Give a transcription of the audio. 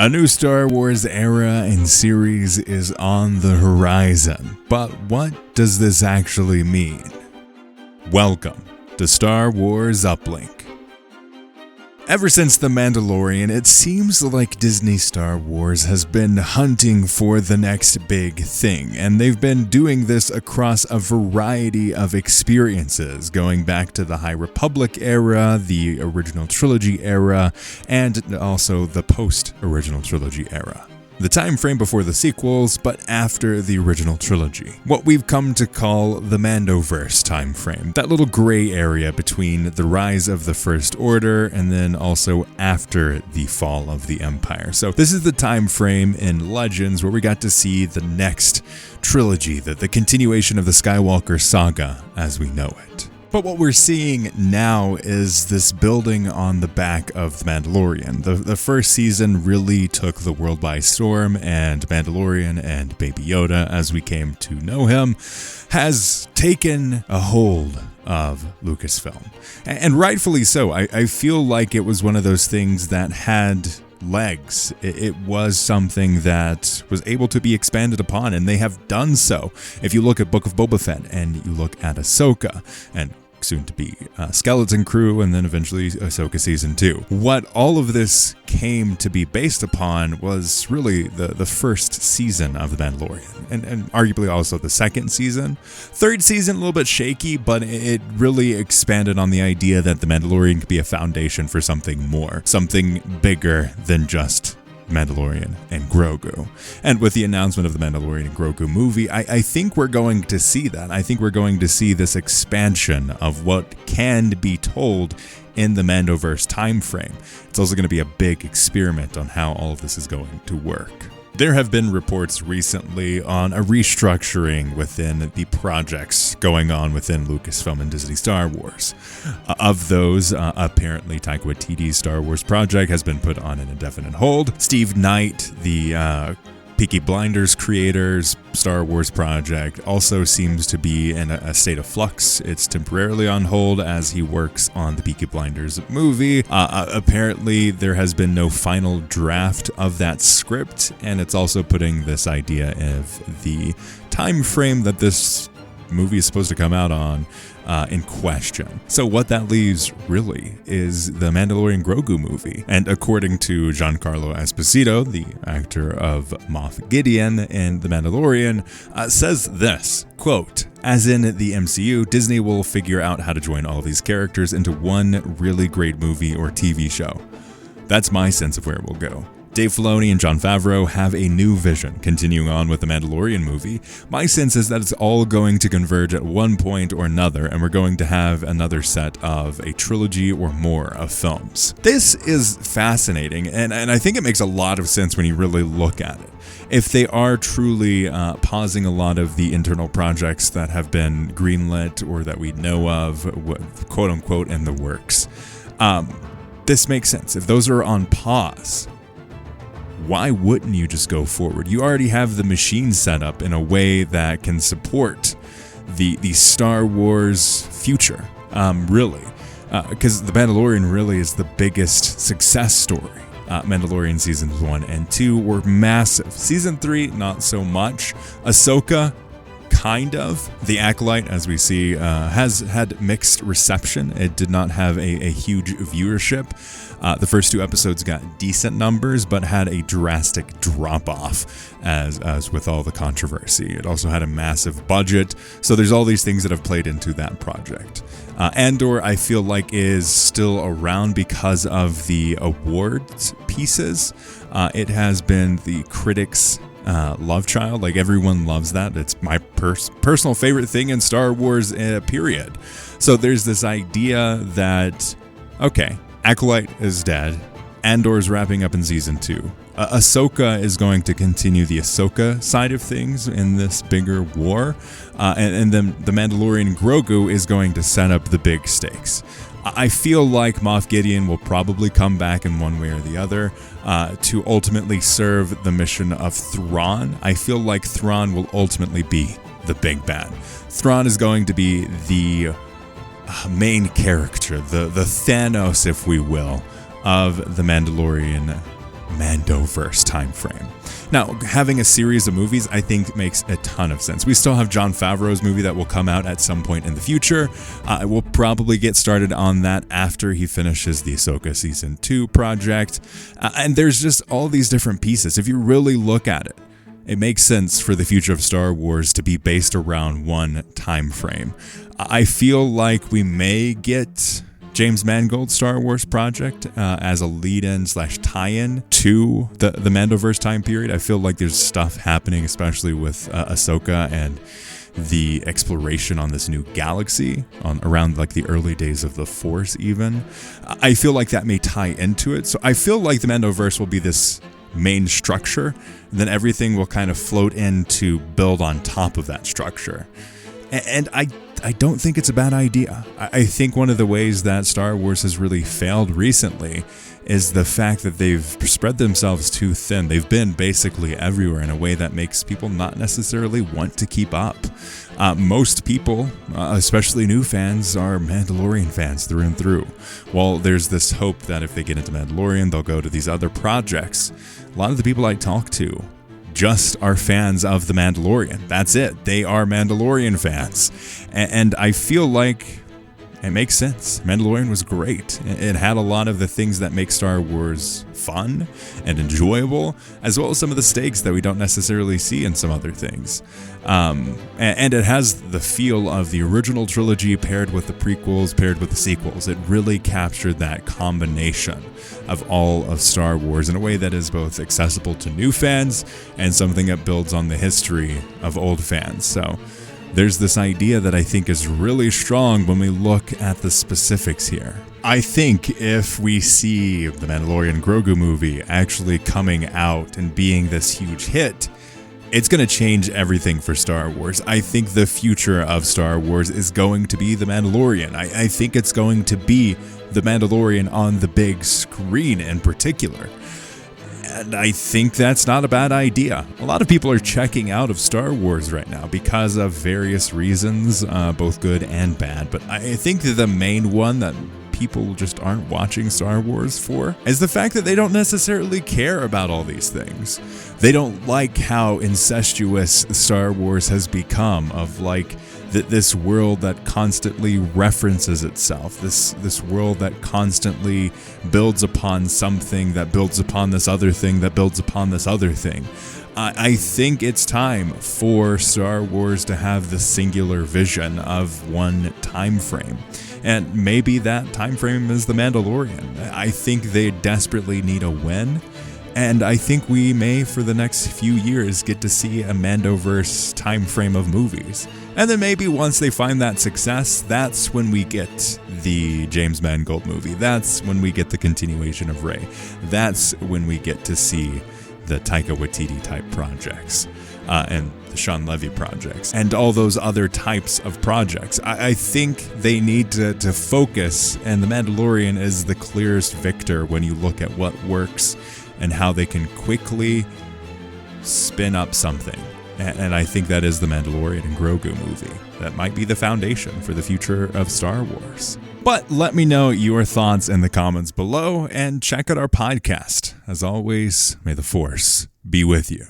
A new Star Wars era and series is on the horizon, but what does this actually mean? Welcome to Star Wars Uplink. Ever since The Mandalorian, it seems like Disney Star Wars has been hunting for the next big thing, and they've been doing this across a variety of experiences, going back to the High Republic era, the original trilogy era, and also the post-original trilogy era. The time frame before the sequels, but after the original trilogy. What we've come to call the Mando-verse time frame. That little gray area between the rise of the First Order and then also after the fall of the Empire. So this is the time frame in Legends where we got to see the next trilogy, the continuation of the Skywalker saga as we know it. But what we're seeing now is this building on the back of The Mandalorian. The first season really took the world by storm, and Mandalorian and Baby Yoda, as we came to know him, has taken a hold of Lucasfilm. And rightfully so. I feel like it was one of those things that had legs. It was something that was able to be expanded upon, and they have done so. If you look at Book of Boba Fett and you look at Ahsoka and soon to be Skeleton Crew, and then eventually Ahsoka Season 2. What all of this came to be based upon was really the first season of The Mandalorian, and arguably also the second season. Third season, a little bit shaky, but it really expanded on the idea that The Mandalorian could be a foundation for something more, something bigger than just Mandalorian and Grogu. And with the announcement of the Mandalorian and Grogu movie, I think we're going to see that. I think we're going to see this expansion of what can be told in the Mando-verse time frame. It's also going to be a big experiment on how all of this is going to work. There have been reports recently on a restructuring within the projects going on within Lucasfilm and Disney Star Wars. Of those, apparently Taika Waititi's Star Wars project has been put on an indefinite hold. Steve Knight, the Peaky Blinders creator's Star Wars project, also seems to be in a state of flux. It's temporarily on hold as he works on the Peaky Blinders movie. Apparently, there has been no final draft of that script, and it's also putting this idea of the time frame that this movie is supposed to come out on in question. So what that leaves really is the Mandalorian Grogu movie. And according to Giancarlo Esposito, the actor of Moff Gideon in The Mandalorian, says this, quote, "As in the MCU, Disney will figure out how to join all these characters into one really great movie or TV show. That's my sense of where it will go. Dave Filoni and Jon Favreau have a new vision, continuing on with the Mandalorian movie. My sense is that it's all going to converge at one point or another, and we're going to have another set of a trilogy or more of films." This is fascinating, and I think it makes a lot of sense when you really look at it. If they are truly pausing a lot of the internal projects that have been greenlit or that we know of, quote unquote, in the works, this makes sense. If those are on pause, why wouldn't you just go forward? You already have the machine set up in a way that can support the Star Wars future, really. Because The Mandalorian really is the biggest success story. Mandalorian Seasons 1 and 2 were massive. Season 3, not so much. Ahsoka, kind of. The Acolyte, as we see, has had mixed reception. It did not have a huge viewership. The first 2 episodes got decent numbers, but had a drastic drop-off, as with all the controversy. It also had a massive budget, so there's all these things that have played into that project. Andor, I feel like, is still around because of the awards pieces. It has been the critics' love child. Like, everyone loves that. It's my personal favorite thing in Star Wars, period. So there's this idea that, okay, Acolyte is dead. Andor's wrapping up in Season 2. Ahsoka is going to continue the Ahsoka side of things in this bigger war. And then the Mandalorian Grogu is going to set up the big stakes. I feel like Moff Gideon will probably come back in one way or the other to ultimately serve the mission of Thrawn. I feel like Thrawn will ultimately be the big bad. Thrawn is going to be the main character, the Thanos, if we will, of the Mandalorian Mando-verse time frame. Now, having a series of movies, I think, makes a ton of sense. We still have Jon Favreau's movie that will come out at some point in the future. We'll probably get started on that after he finishes the Ahsoka Season 2 project. And there's just all these different pieces. If you really look at it, it makes sense for the future of Star Wars to be based around one time frame. I feel like we may get James Mangold's Star Wars project as a lead-in / tie-in to the Mando-verse time period. I feel like there's stuff happening, especially with Ahsoka and the exploration on this new galaxy around like the early days of the Force even. I feel like that may tie into it. So I feel like the Mando-verse will be this main structure, and then everything will kind of float in to build on top of that structure. And I don't think it's a bad idea. I think one of the ways that Star Wars has really failed recently is the fact that they've spread themselves too thin. They've been basically everywhere in a way that makes people not necessarily want to keep up. Most people, especially new fans, are Mandalorian fans through and through. Well, there's this hope that if they get into Mandalorian, they'll go to these other projects. A lot of the people I talk to just are fans of The Mandalorian. That's it. They are Mandalorian fans. And I feel like it makes sense. Mandalorian was great. It had a lot of the things that make Star Wars fun and enjoyable, as well as some of the stakes that we don't necessarily see in some other things. And it has the feel of the original trilogy paired with the prequels, paired with the sequels. It really captured that combination of all of Star Wars in a way that is both accessible to new fans and something that builds on the history of old fans. So there's this idea that I think is really strong when we look at the specifics here. I think if we see the Mandalorian Grogu movie actually coming out and being this huge hit, it's going to change everything for Star Wars. I think the future of Star Wars is going to be The Mandalorian. I think it's going to be The Mandalorian on the big screen in particular. And I think that's not a bad idea. A lot of people are checking out of Star Wars right now because of various reasons, both good and bad. But I think that the main one that people just aren't watching Star Wars for is the fact that they don't necessarily care about all these things. They don't like how incestuous Star Wars has become, of like this world that constantly references itself, this world that constantly builds upon something that builds upon this other thing that builds upon this other thing. I think it's time for Star Wars to have the singular vision of one time frame. And maybe that time frame is The Mandalorian. I think they desperately need a win. And I think we may, for the next few years, get to see a Mando-verse time frame of movies. And then maybe once they find that success, that's when we get the James Mangold movie. That's when we get the continuation of Rey. That's when we get to see the Taika Waititi type projects and the Sean Levy projects and all those other types of projects. I think they need to focus, and The Mandalorian is the clearest victor when you look at what works and how they can quickly spin up something. And I think that is the Mandalorian and Grogu movie. That might be the foundation for the future of Star Wars. But let me know your thoughts in the comments below, and check out our podcast. As always, may the Force be with you.